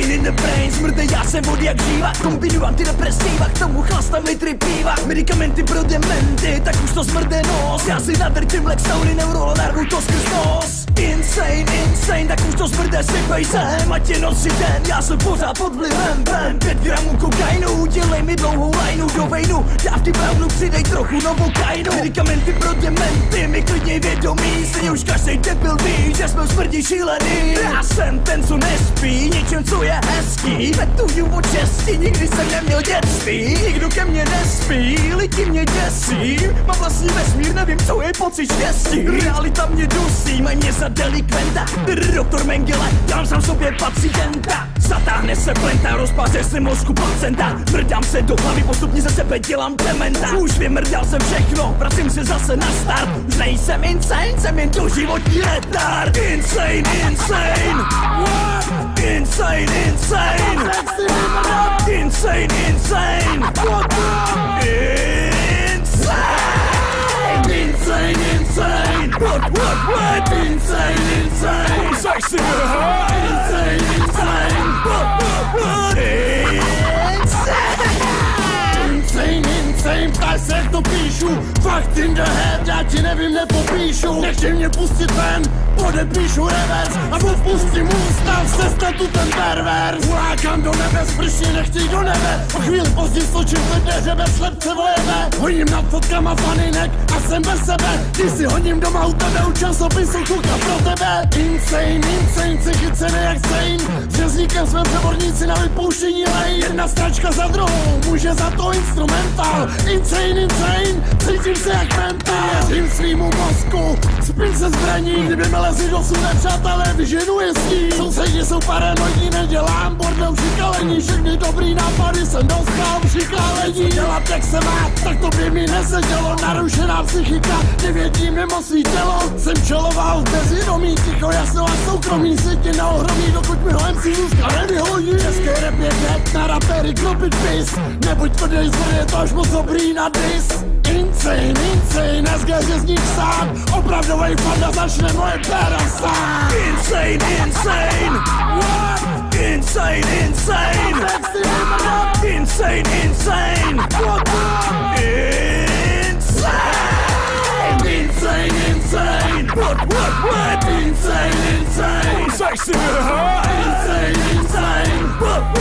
Insane in the brain, smrde, já jsem vody jak živa. Kombinuju antidepresiva, k tomu chlastam litry piva. Medicamenty pro dementy, tak už to smrde nos. Já si nadrtím Lexaury, neurolarvu to skrz nos. Insane, tak už to smrde, sypej sem. Ať je noc i den, já jsem pořád pod vlivem. Bam, 5 gramů kokainu, udělej mi dlouhou lajnu do vejnu. Dávky brownu, přidej trochu novou kajnu. Medicamenty pro dementy, mi klidně vědomí. Stejně už každej debil ví, že jsme smrdí šílený. Já jsem ten, co nespí, něčem, co je hezký. Vetuju od česti, nikdy jsem neměl dětství. Nikdo ke mně nespí, lidi mě děsí. Mám vlastní vesmír, nevím, co je pocit štěstí. Realita mě dusí, mají mě za delikventa. Doktor Mengele, dělám sám sobě pacienta. Zatáhne se plenta, rozpáře se mozku placenta. Mrdám se do hlavy, postupně ze sebe dělám dementa. Už vymrdal jsem všechno, vracím se zase na start. Už nejsem insane, jsem jen doživotní retard. Insane, insane. What? Insane, insane. Insane, insane. What the? Insane. Insane, insane. What? Insane, insane. Sexy, insane, insane. What? Insane, ptáš se, jak to píšu. Fakt in the head, já ti nevím, nepopíšu. Nechtěj mě pustit ven, podepíšu revers a opustím ústav se statutem pervers. Ulákám do nebe, spršně nechtěj do nebe. O chvíli později stočím klidně, že bez slepce vojeme. Honím nad fotkama faninek a jsem bez sebe. Když si honím doma u tebe, u časopisu kuka pro tebe. Insane, psychice jak sane. S řezníkem jsme přeborníci na vypouštění lej. Jedna stračka za druhou, může za to instrumentál. Insane, cítím se jak mental. Věřím svýmu mozku, spím se zbraní. Kdyby mi lezli dosud nepřátelé, vyženu je s ní. Sousedi jsou paranoidní, nedělám bordel přikalení. Všechny dobrý nápady jsem dostal přikálení. Dělat jak se má, tak to by mi nesedělo. Narušená psychika, nevědí mimo svý tělo. Jsem čeloval bezvědomí, ticho, jasno a soukromí. Světě na ohromí, dokud mi ho MC Zuzka nevyhodí. Český rap je dead, na rapery klopit pis. Nebuď to dej zvr, je to až moc dobrý na dis. Insane, SG řezník sám. Opravdovej fanda začne moje péra sám. Insane. What? Insane. Insane. What the? Insane. What? Insane. Sexy. Insane. What?